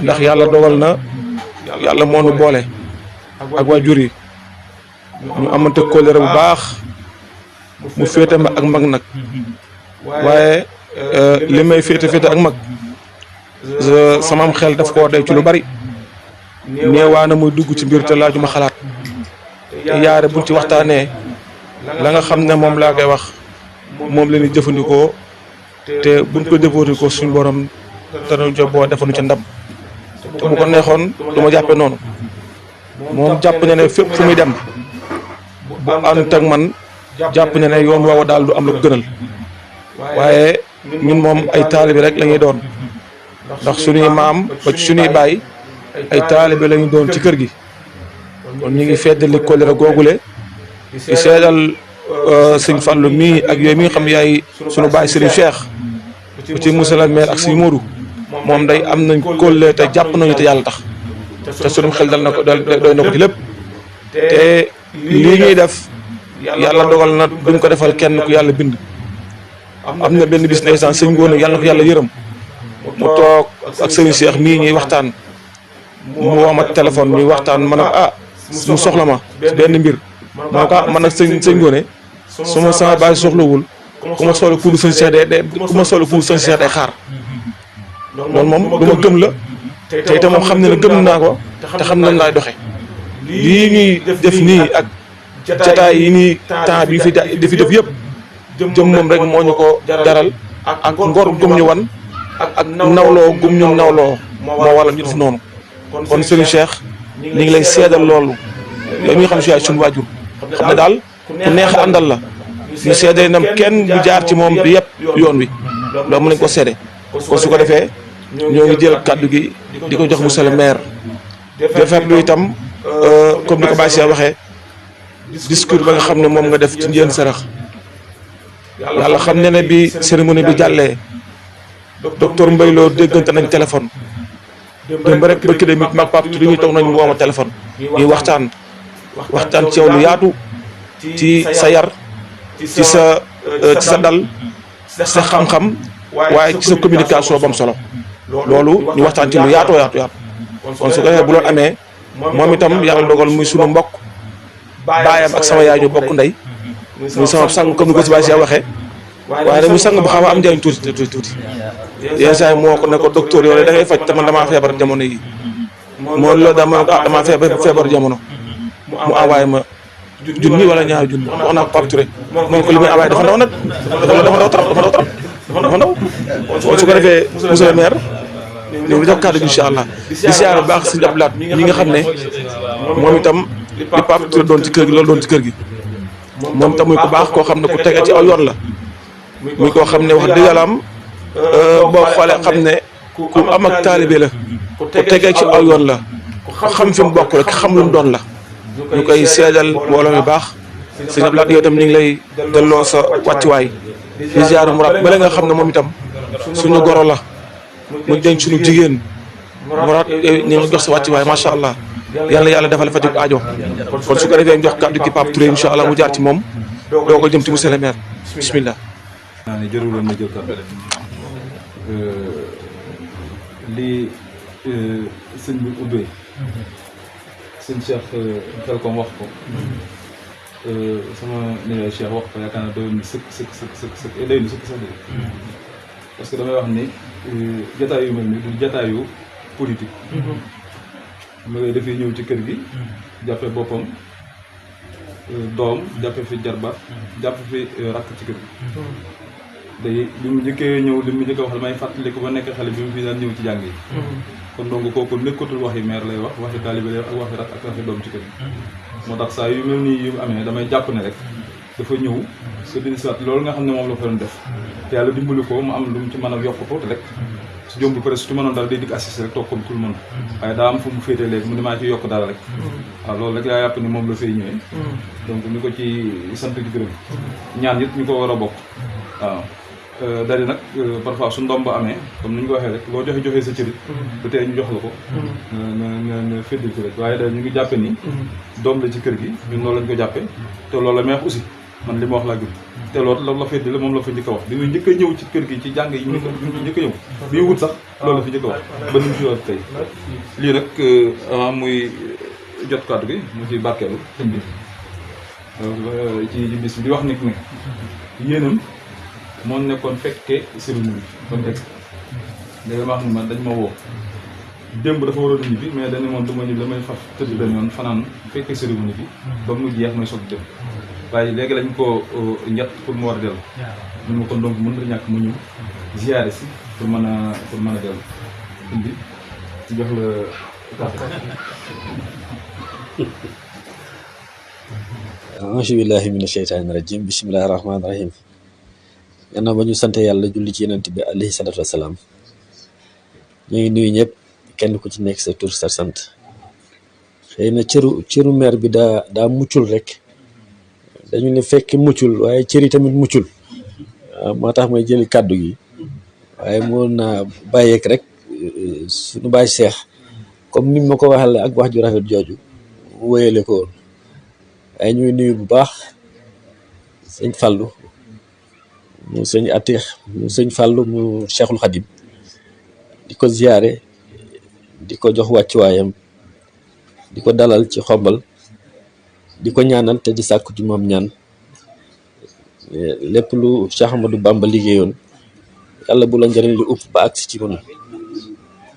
ndax yàlla dogal na yàlla moo nu boole ak waajur yi ñu amante kóllëre bu baax mu féete ma ak mag nag waaye li may féete ak mag samam xel daf koo day ci lu bari neewaana muy dugg ci mbir te laajuma xalaat te yaare buñ ci waxtaanee la nga xam ne moom laa koy wax moom la ñuy jëfandikoo te buñ ko jëfandikoo suñu borom danañ ca boo defuñu ca ndam te bu ko neexoon du ma jàppee noonu moom jàpp na ne fépp fu muy dem bu ànd ak man jàpp na ne yoon woowa daal du am la ko gënal waaye ñun moom ay taalibe rek la ñuy doon ndax suñuy maam ba ci suñuy baay ay taalibe la ñu doon ci kër gi kon ñu ngi feddali kóllëre googule di seedal sëñ Fallou mii ak yooyu mi nga xam yaay sunu baay Serigne Cheikh bu ci monsieur le maire ak sëñ Modou moom day am nañ kóllëre te jàpp nañu te yàlla tax te sunu xel dal na ko doy na ko ci lépp te lii ñuy def yàlla dogal na duñ ko defal kenn ku yàlla bind am na benn bis ndeysaan sëñ Ngoone yàlla na ko yàlla yërëm mu toog ak Serigne Cheikh mii ñuy waxtaan mu woo ma téléphone ñuy waxtaan ma ne ko mu soxla ma benn mbir ma ne ko man nag sëñ Ngoone su ma sama baay soxlawul ku ma soxla kuudu sëñ Cheikh day xaar loolu moom du ma gëm la te itam moom xam ne gëm naa ko te xam nañ laay doxe lii ñuy def nii ak jataay yi nii temps bi fi def yëpp jëm moom rek moo ñu ko jaral ak ngor gum ñu wan ak nawloo gum ñu nawloo moo waral ñu def noonu kon Serigne Cheikh ñu ngi lay seedal loolu yow mi nga xam si yaay suñu waajur xam ne daal ku neex a àndal la ñu seede nam kenn bu jaar ci moom bi yëpp yoon wi loolu mën nañ ko seede kon su ko defee ñoo ngi jël kàddu gi di ko jox monsieur le maire defar lu itam comme ni ko Baye Cheikh waxee discours ba nga xam ne moom nga def ci njëen sarax yàlla xam ne ne bi cérémonie bi jàllee docteur Mbaye Lo déggante nañ téléphone démb rek bëkki de mit mag Pape Touré ñu toog nañ mu woo ma téléphone ñuy waxtaan ci yow lu yaatu ci sa yar ci sa dal ci sa xam-xam waaye ci sa communication bam solo loolu ñu waxtaan ci lu yaatoo yaatu kon su ko defee bu loolu amee moom itam yàlla dogal muy sunu mbokk baayam ak sama yaay ñu bokk ndey muy sama sang comme ni ko si baay si waxee waaye nag muy sang bu xaw a am njëriñ tuuti yenn saa yi moo ko ne ko docteur yow da ngay faj te man damaa feebar jamono yi moo loolu damaa feebar jamono mu envoyé ma junni wala ñaari junni wax naa ko Pape Touré moom ko li muy envoyé dafa ndaw nag dafa ndaw trop kon su ko defee monsieur le maire ñu ngi jox kàddu gi incha allah di siyaare bu baax sëñ Abdoulaye ñi nga xam ne moom itam li Pape Touré doon ci kër gi loolu doon ci kër gi moom itam muy ku baax koo xam ne ku tege ci aw yoon la muy koo xam ne wax dëgg yàlla am boo xoolee xam ne ku am ak taalibe la ku tege ci aw yoon la ku xam fi mu bokk la ki xam lu mu doon la ñu koy seedal mbooloo mi baax sëñ Abdoulaye yow itam ñu ngi lay delloo sa wàccuwaay di ziar Mourad bale nga xam ne moom itam suñu goro la mu denc suñu jigéen Mourad ñu ngi jox sa wàccuwaay macha allah yàlla defal fa jóg aajo kon su ko defee jox kàddu gi Pape Touré incha allah mu jaar ci moom doo ko jëm ci monsieur le maire bismillah. naa ne jërul woon ma jël kàddu lii sëñ bi ubbee sëñ Cheikh xel kom wax ko sama nijaay Cheikh wax ko yaakaar naa doy na sëkk doy na sëkk sax de parce que damay wax ni jataay yu mel ni du jataayu politique ma ngay dafay ñëw ci kër gi jàppe boppam doom jàppe fi jarba jàppe fi rakk ci kër gi day li mu njëkkee ñëw li mu njëkkee wax damay fàttali ko ba nekk xale bi mu fi daan ñëw ci jàng yi kon donc kooku nekkatul waxi maire lay wax waxi taalibe lay wax ak waxi rakk ak waxi doom ci kër gi moo tax saa yu mel nii yu amee damay jàpp ne rek dafa ñëw sa dinsiwaat loolu nga xam ne moom la fa doon def te yàlla dimbali ko mu am lu mu ci mën a yokk ko rek su jom bi peut être su ci mënoon dara day dikk assisté rek toog comme tout le monde waaye daa am fu mu féetee léegi mu ne maa ci yokk dara rek waaw loolu rek laa yàpp ni moom la fay ñëwee donc ñu ko ci sant di gërëm ñaan it ñu ko war a bokk waaw dari nag parfois su ndom ba amee comme ni ñu ko waxee rek loo joxe sa cërit bu tey ñu jox la ko nga féddil ko rek waaye da ñu ngi jàppe ni doom la ci kër gi ñun loolu lañ ko jàppe te loolu la may wax aussi man li ma wax laa gëm te loolu la féddil moom la fa njëkk a wax bi muy njëkk a ñëw ci kër gi ci jàng yi ñu njëkk a ñëw bi wut sax loolu la fi njëkk a wax ba ni mu fi wax tey lii nag avant muy jot kàddu gi mu ci barkeelu sëñ bi ci bis bi di wax nit ne yéenam moo nekkoon fekkee cérémonie ba mu egg léegi ma wax ni man dañ ma woo démb dafa waroon a ñibbi mais dañu moom du ma ñibbi damay faf tëdd benn yoon fanaan fekkee cérémonie bi ba mu jeex may soog dem waaye léegi lañ ko njett pour mu war a dellu mun ma kon donc mën na ñàkk mu ñëw ziyaare si pour mën a dellu indi ci jox la kàddu. auzu billahi mina sheytaani rajim bismillahi rahmaani rahim. gannaaw ba ñu sant yàlla julli ci yenent bi alayhi salaatu wasalaam ñu ngi nuyu ñëpp kenn ku ci nekk sa tur sa sant xëy na cëru maire bi daa muccul rek dañu ne fekk muccul waaye cëri tamit muccul moo tax may jëli kàddu gi waaye moo naa bàyyeek rek suñu baay seex comme ni ma ko waxale ak wax ju rafet jooju wéyale ko woon waaye ñuy nuyu bu baax sëñ Fallou mu sëñ Atix mu sëñ Fallou mu Cheikhul Khadim di ko ziyaare di ko jox wàccuwaayam di ko dalal ci Xombal di ko ñaanal te di sàkku ci moom ñaan lépp lu Cheikh Ahmadou Bamba liggéeyoon yàlla bu la njëriñ li upp ba agsi ci mun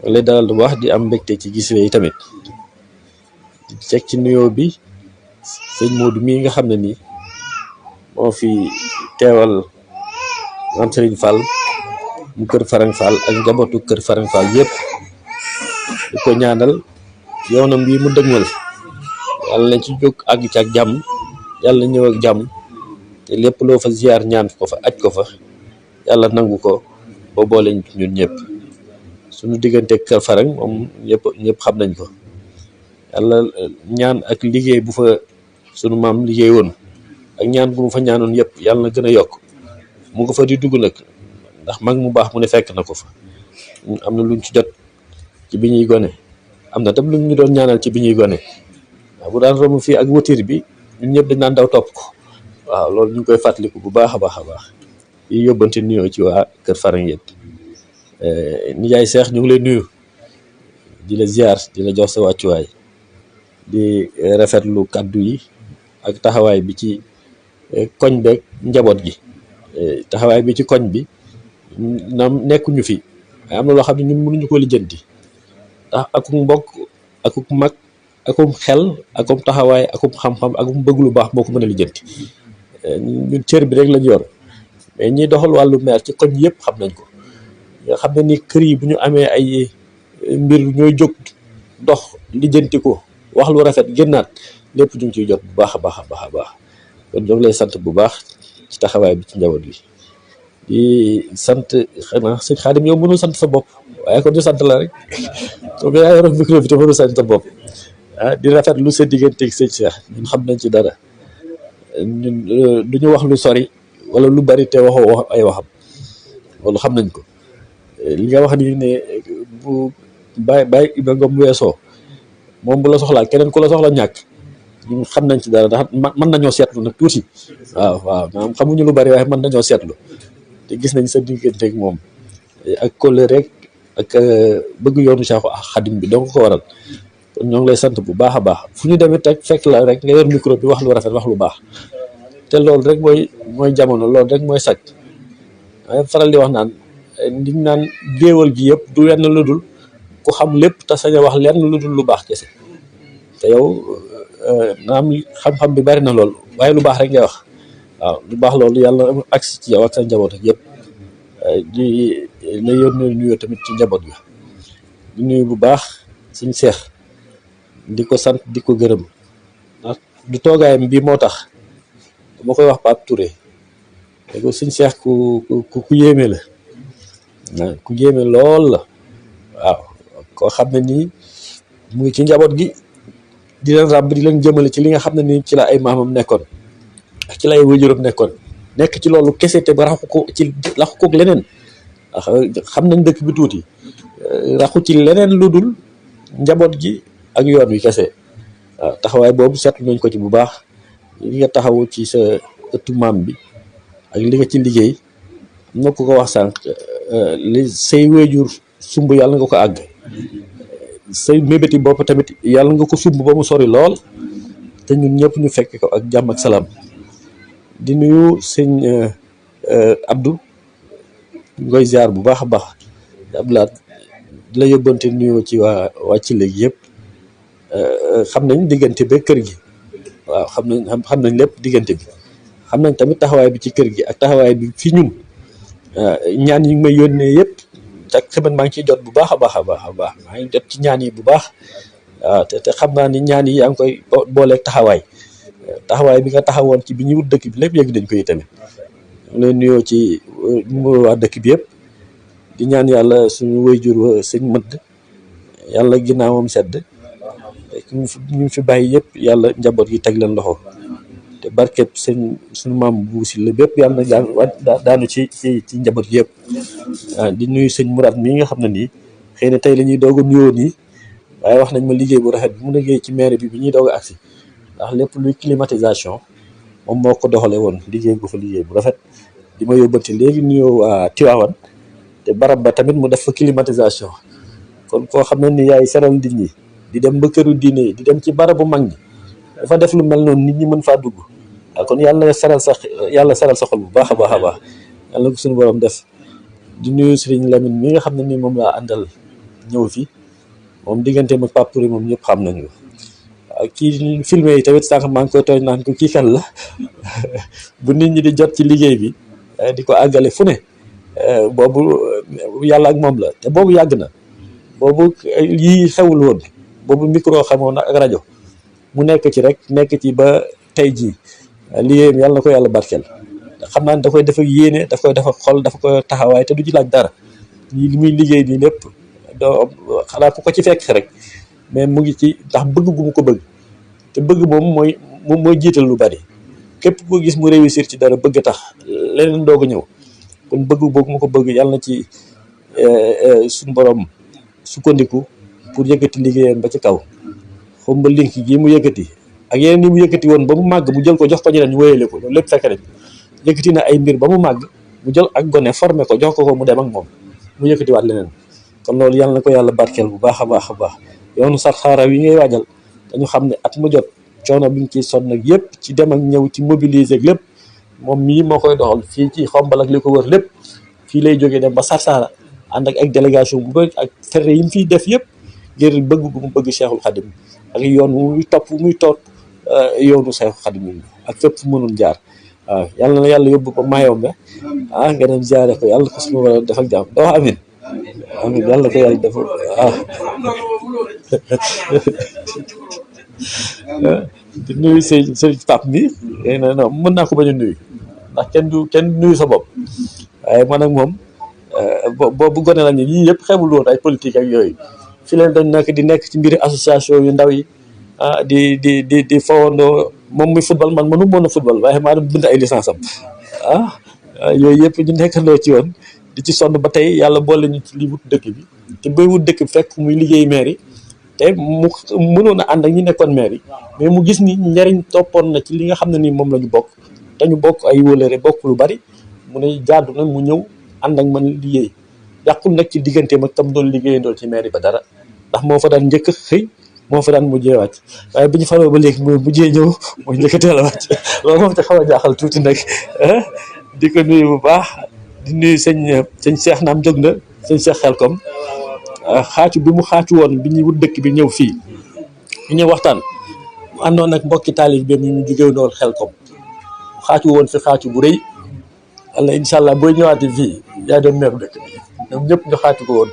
lay dalal bu wax di am mbégte ci gis yi tamit di teg ci nuyoo bi sëñ Modou mii nga xam ne nii moo fi teewal Mame Serigne Fall mu kër Farang Fall ak njabootu kër Farang Fall yëpp di ko ñaanal yoonam bii mu dëgmal yàlla na ci jóg àgg ci ak jàmm yàlla ñëw ak jàmm te lépp loo fa ziar ñaan ko fa aj ko fa yàlla nangu ko ba boole ñun ñëpp suñu diggante kër Farang moom ñëpp xam nañ ko yàlla ñaan ak liggéey bu fa sunu maam liggéey woon ak ñaan gu mu fa ñaanoon yëpp yàlla na gën a yokk mu nga fa di dugg nag ndax mag mu baax mu ne fekk na ko fa am na luñ ci jot ci bi ñuy gone am na tam lu ñu doon ñaanal ci bi ñuy gone waaw bu daan romb fii ak voiture bi ñun ñëpp dañ naan daw topp ko waaw loolu ñu ngi koy fàttaliku bu baax a baax a baax yi yóbbante nuyoo ci waa Kër Farang yëpp nijaay Seex ñu ngi lay nuyu di la ziar di la jox sa wàccuwaay di rafetlu kàddu yi ak taxawaay bi ci koñ beeg njaboot gi taxawaay bi ci koñ bi naam nekkuñu fi waaye am na loo xam ne ñun mënuñu ko lijjanti ndax akum mbokk akuk mag akum xel akum taxawaay akum xam-xam akum bëgg lu baax moo ko mën a lijjanti ñun cër bi rek lañ yor mais ñiy doxal wàllu maire ci koñ yëpp xam nañ ko nga xam ne ni kër yi bu ñu amee ay mbir ñooy jóg dox lijjanti ko wax lu rafet génnaat lépp ñu ngi ciy jot bu baax a baax a baax a baax kon ñoo ngi lay sant bu baax ci taxawaay bi ci njaboot bi di sant xanaa sëñ Xaadim yow mënul sant sa bopp waaye kon ñu sant la rek comme yaa yoroon micro bi te mënul sant sa bopp di rafet lu sa digganteeg sëñ Cheikh ñun xam nañ ci dara ñun du ñu wax lu sori wala lu bari te waxoo wax ay waxam loolu xam nañ ko li nga wax ni ne bu bàyyi Iba Ngom weesoo moom bu la soxlaa keneen ku la soxla ñàkk ñun xam nañ ci dara ndax mën nañoo seetlu nag tuuti waaw maanaam xamuñu lu bari waaye mën nañoo seetlu te gis nañ sa digganteeg moom ak kóllëre rek ak bëgg yoonu Cheikh Khadim bi donc ko waral kon ñoo ngi lay sant bu baax a baax fu ñu demee teg fekk la rek nga yor micro bi wax lu rafet wax lu baax te loolu rek mooy jamono loolu rek mooy sag waaye faral di wax naan liñ naan géewal gi yëpp du wenn lu dul ku xam lépp te sañ a wax lenn lu dul lu baax kese te yow naam xam-xam bi bari na lool waaye lu baax rek ngay wax waaw lu baax loolu yàlla agsi ci yow ak sa njaboot ak yëpp di la yónnee nuyoo tamit ci njaboot ga di nuyu bu baax suñ seex di ko sant di ko gërëm ndax du toogaayam bii moo tax dama koy wax Pape Touré te ko suñ seex ku yéeme la waaw ku yéeme lool la waaw koo xam ne nii mu ngi ci njaboot gi di leen ràbb di leen jëmale ci li nga xam ne nii ci la ay maamam nekkoon ak ci la ay wajuram nekkoon nekk ci loolu kese te ba raxu ko ci raxu koog leneen ndax xam nañ dëkk bi tuuti raxu ci leneen lu dul njaboot gi ak yoon wi kese waaw taxawaay boobu seetlu nañ ko ci bu baax li nga taxawu ci sa ëttu maam bi ak li nga ci liggéey am na ko wax sànq li say wéjur sumb yàlla nga ko àgg say mébéti bopp tamit yàlla nga ko sumb ba mu sori lool te ñun ñëpp ñu fekk ko ak jàmm ak salaam di nuyu sëñ Abdou ngoy ziar bu baax a baax Abdoulaye di la yóbbante nuyoo ci waa ci léegi yëpp xam nañ diggante ba kër gi waaw xam nañ lépp diggante bi xam nañ tamit taxawaay bi ci kër gi ak taxawaay bi fi ñun ñaan yi may yónnee yëpp chaque semaine maa ngi ciy jot bu baax a baax a baax a baax maa ngi jot ci ñaan yi bu baax waaw te xam naa ni ñaan yi yaa ngi koy booleeg taxawaay bi nga taxawoon ci bi ñuy wut dëkk bi lépp yëg dañ koy tamit ñu leen nuyoo ci waa dëkk bi yëpp di ñaan yàlla suñu waajur wa sëñ mëdd yàlla ginnaawam sedd ñu fi bàyyi yëpp yàlla njaboot gi teg leen loxo te barkeb suñu maam bu si la bépp yàlla na daanu ci njaboot gi yëpp waaw di nuyu sëñ Mourad mii nga xam ne nii xëy na tey la ñuy doog a nuyoo nii waaye wax nañ ma liggéey bu rafet bi mu liggéey ci maire bi ñuy doog a agsi ndax lépp luy climatisation moom moo ko doxale woon liggéey bu fa liggéey bu rafet di ma yóbbante léegi nuyoo waa Tiwaawan te barab ba tamit mu def fa climatisation kon koo xam ne ni yaay seral nit ñi di dem ba këru diine yi di dem ci barabu mag ñi dafa def lu mel noonu nit ñi mën faa dugg waaw kon yàlla seral sa xol bu baax a baax a baax yàlla ko suñu borom def di nuyu Serigne Lamine mi nga xam ne nii moom laa àndal ñëw fi moom digganteem ak Pape Touré moom ñëpp xam nañu waaw kii filmé yi tamit sànq maa ngi koy tooñ naan ko kii kan la bu nit ñi di jot ci liggéey bi di ko àggale fu ne boobu yàlla ak moom la te boobu yàgg na boobu yii xewul woon boobu micro xamoon ak rajo mu nekk ci ba tey jii liggéeyam yàlla na ko yàlla barkeel xam naa ne da koy def ak yéene daf koy def ak xol dafa koy taxawaay te du ci laaj dara li muy liggéey nii lépp doo xanaa ku ko ci fekk rek mais mu ngi ci ndax bëgg gu mu ko bëgg te bëgg moom moom mooy jiital lu bari képp ko gis mu réussir ci dara bëgg tax leneen doog a ñëw kon bëgg boobu ma ko bëgg yàlla na ci suñu borom sukkandiku pour yëkkati liggéeyam ba ci kaw xom ba link gi mu yëkkati ak yeneen yi mu yëkkati woon ba mu màgg mu jël ko jox ko ñeneen ñu wéyale ko loolu lépp fekk rek yëkkati na ay mbir ba mu màgg mu jël ak gone formé ko jox ko mu dem ak moom mu yëkkatiwaat leneen kon loolu yàlla na ko yàlla barkeel bu baax a baax a baax yoonu Sarsara yi ngay waajal dañu xam ne at mu jot coono bi ñu ciy sonn nag yëpp ci dem ak ñëw ci mobiliser ak lépp moom mii moo koy doxal fii ci Xombal ak li ko wër lépp fii lay jógee dem ba Sarsara ànd ak délégation bu bëri ak fere yi mu fiy def yëpp ngir bëgg bu mu bëgg Cheikhul Khadim ak yoon muy topp yoonu Cheikhul Khadim yi ak fépp fu mënul jaar waaw yàlla na yàlla yóbbu ba Mayombe nga dem jaare ko yàlla ko suñu war a def ak jàmm doo amin amin yàlla ko yàlla def di nuyu sëñ Pape mi non mën naa ko bañ a nuyu ndax kenn nuyu sa bopp waaye man ak moom boobu gone la ñu yii yëpp xamul woon ay politique ak yooyu fi leen dañ nekk ci mbiri association yu ndaw yi di fawandoo moom muy football man mënu mën a football waaye maa doon bind ay licence am yooyu yëpp ñu nekkandoo ci woon di ci sonn ba tey yàlla boole ñu ci li wut dëkk bi te bay wut dëkk bi fekk muy liggéey maire yi te mu mënoon a ànd ak ñi nekkoon maire yi mais mu gis ni njariñ toppoon na ci li nga xam ne ni moom la ñu bokk te ñu bokk ay wóolëre bokk lu bari mu ne jaadu na mu ñëw ànd ak man liggéey yàqul nag ci digganteem ak tam doon liggéeyandool ci maire yi ba dara ndax moo fa daan njëkk xëy moo fa daan mujjee wàcc waaye bi ñu faroo ba léegi mooy mujjee ñëw mooy njëkk teel a wàcc loolu moom te xaw a jaaxal tuuti nag di ko nuyu bu baax di nuyu sëñ Cheikh naam jóg na sëñ Cheikh Xelkom xaacu bi mu xaacu woon bi ñuy wut dëkk bi ñëw fii ñu ñëw waxtaan mu àndoon nag mbokki taalib bi ñu jógew noonu Xelkom xaacu woon fi xaacu bu rëy walla incha allah booy ñëwaati fii yaa doon meeru dëkk bi ñoom ñëpp ñu xaacu ko woon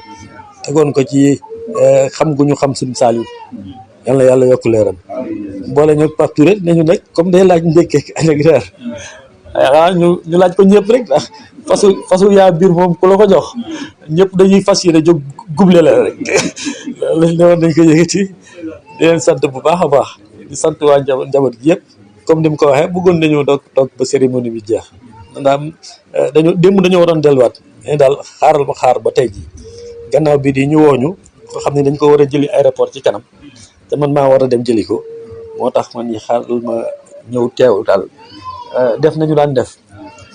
tegoon ko ci xam gu ñu xam suñu Saliou yàlla yàlla yokk leeram boole ñoo Pape Touré ne ñu nag comme day laaj njëkkee añ ak reer ñu laaj ko ñëpp rek ndax fasu yaa biir moom ku la ko jox ñëpp dañuy fas yéene jóg guble la rek lañ ne woon nañ ko yëkkati di leen sant bu baax a baax di sant waa njaboot gi yëpp comme ni mu ko waxee bëggoon nañu toog ba cérémonie bi jeex ndax dañoo waroon delluwaat mais daal xaaral ma xaar ba tey ji gannaaw bi di ñu wooñu ko xam ne dañ ko war a jëli aéroport ci kanam te man maa war a dem jëli ko moo tax man ñi xaaral ma ñëw teew daal def nañu daan def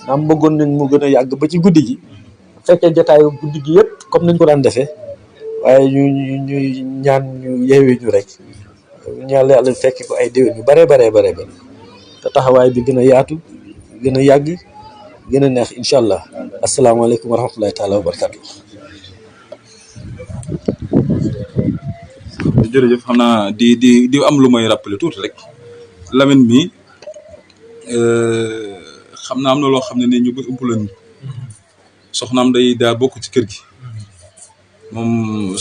naam bëggoon nañ mu gën a yàgg ba ci guddi gi fekkee jotaayu guddi gi yëpp comme nañ ko daan defee waaye ñuy ñaan ñu yeewee ñu rek ñaan yàlla fekk ko ay déwén yu bare te taxawaay bi gën a yaatu gën a yàgg gën a neex incha allah asalaamaaleykum wa rahmatulahi taala wa barakatu. jërëjëf xam naa di am lu may rappeler tuuti rek Lamine mi xam naa am na loo xam ne ne ñu bëri ëpp lañu soxnaam daa bokk ci kër gi moom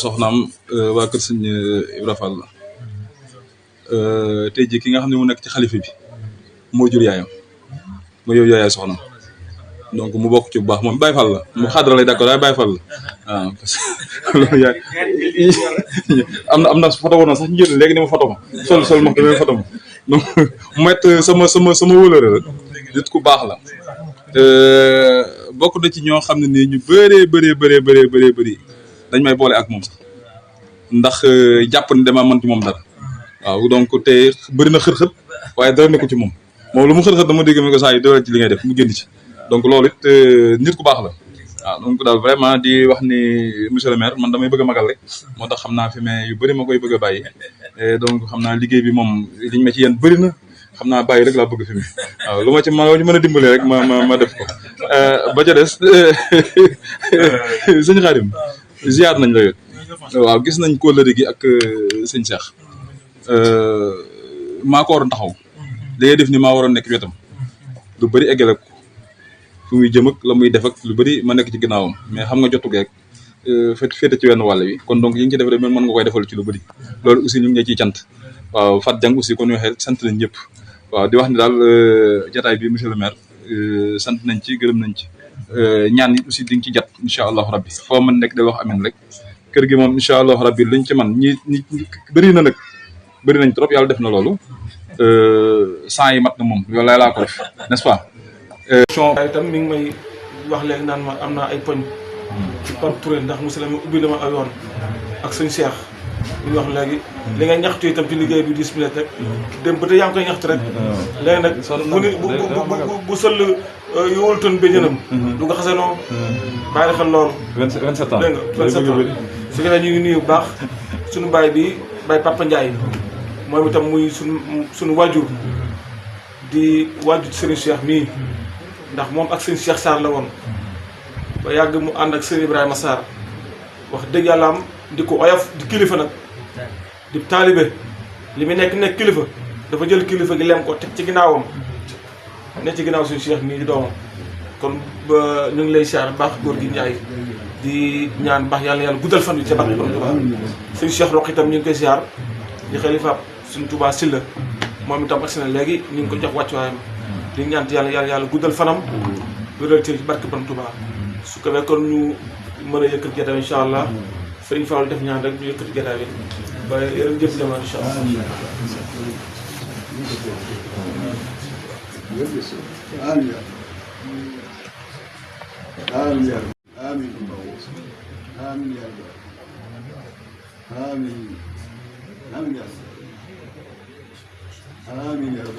soxnaam waa kër sëñ Ibra Fall la tey jii ki nga xam ne mu nekk ci xalifa bi moo jur yaayam moo yow yaay soxnaam donc mu bokk ci bu baax moom Baye Fall la mu xaadara lay d'accord waaye Baye Fall la waaw parce que loolu yaay am na photo woon na sax ñu jël léegi ne ma photo ma sol ma damay photo ma donc mu met sama wóolare la nit ku baax la bokk na ci ñoo xam ne nii ñu bëri dañ may boole ak moom sax ndax jàpp ne dama mën ci moom dara waaw donc te bëri na xër-xër waaye dara ne ko ci moom lu mu xër-xër dama dégg mi ko saa yi doole ci li ngay def mu génn ci donc loolu it nit ku baax la waaw donc daal vraiment di wax ni monsieur le maire man damay bëgg a magal rek moo tax xam naa fi mais yu bëri ma koy bëgg a bàyyi donc xam naa liggéey bi moom liñ ma ci yéen bëri na xam naa bàyyi rek laa bëgg fi mu waaw lu ma ci mën a dimbali rek ma def ko ba ca des sëñ Xaadim ziar nañ la yoon waaw gis nañ kóllëre gi ak sëñ Cheikh maa ko waroon taxaw li ngay def ni maa waroon nekk wetam lu bëri eggale ko fu muy jëm ak la muy def ak lu bëri ma nekk ci ginnaawam mais xam nga jotu geeg féete ci wenn wàll wi kon donc yi ngi ci def rek mën nga koy defal ci lu bëri loolu aussi ñu ngi ciy cant waaw Fat Diang aussi kon ñu waxee sant nañ ñëpp waaw di wax ni daal jataay bi monsieur le maire sant nañ ci gërëm nañ ci ñaan yi aussi di nga ci jat incha allahu rabbi foo mën nekk da wax amin rek kër gi moom incha allahu rabbi luñ ci man ñi bëri na nag bëri nañ trop yàlla def na loolu sang yi mat na moom loolu laa ko def n'est-ce pas. waaye itam mi ngi may wax léegi naan ma am naa ay poñ ci Pape Touré ndax monsieur le maire ubbi dama ay yoon ak sëñ Cheikh li ñu wax léegi li nga ñaxtu itam ci liggéey bi 10 minutes rek dem ba tey yaa ngi koy ñaxtu rek léegi nag bu sëll yowul toon béjjënam du nga xasanoo bàyyi xel loolu 27 ans dégg nga 27 ans su ko defee ñu ngi nuyu bu baax suñu baay bi baay Papa Ndiaye moom itam muy suñu waajur di waajur Serigne Cheikh mii ndax moom ak Serigne Cheikh Sarr la woon ba yàgg mu ànd ak Serigne Ibrahima Sarr wax dëgg yàlla am di ko oyof di kilifa nag di taalibe li mu nekk kilifa dafa jël kilifa gi lem ko teg ci ginnaawam ne ci ginnaaw suñu Cheikh mii di doomam kon ba ñu ngi lay siyaar baax góor gi Ndiaye di ñaan baax yàlla guddal fan wi ca barke Borom Tuubaa suñu Cheikh Roq itam ñu ngi koy siyaar di xalifa suñu Tuubaa Silla moom itam agsi na léegi ñu ngi ko jox wàccuwaayam di ñaan yàlla guddal fanam wéral ci barke Borom Tuubaa su ko kon ñu mën a yëkkati jotaay incha allah sëriñ Fall def ñaan rek ñu yëkkati jotaay bi ba yéen jëf jamono incha allah. آمين يا رب.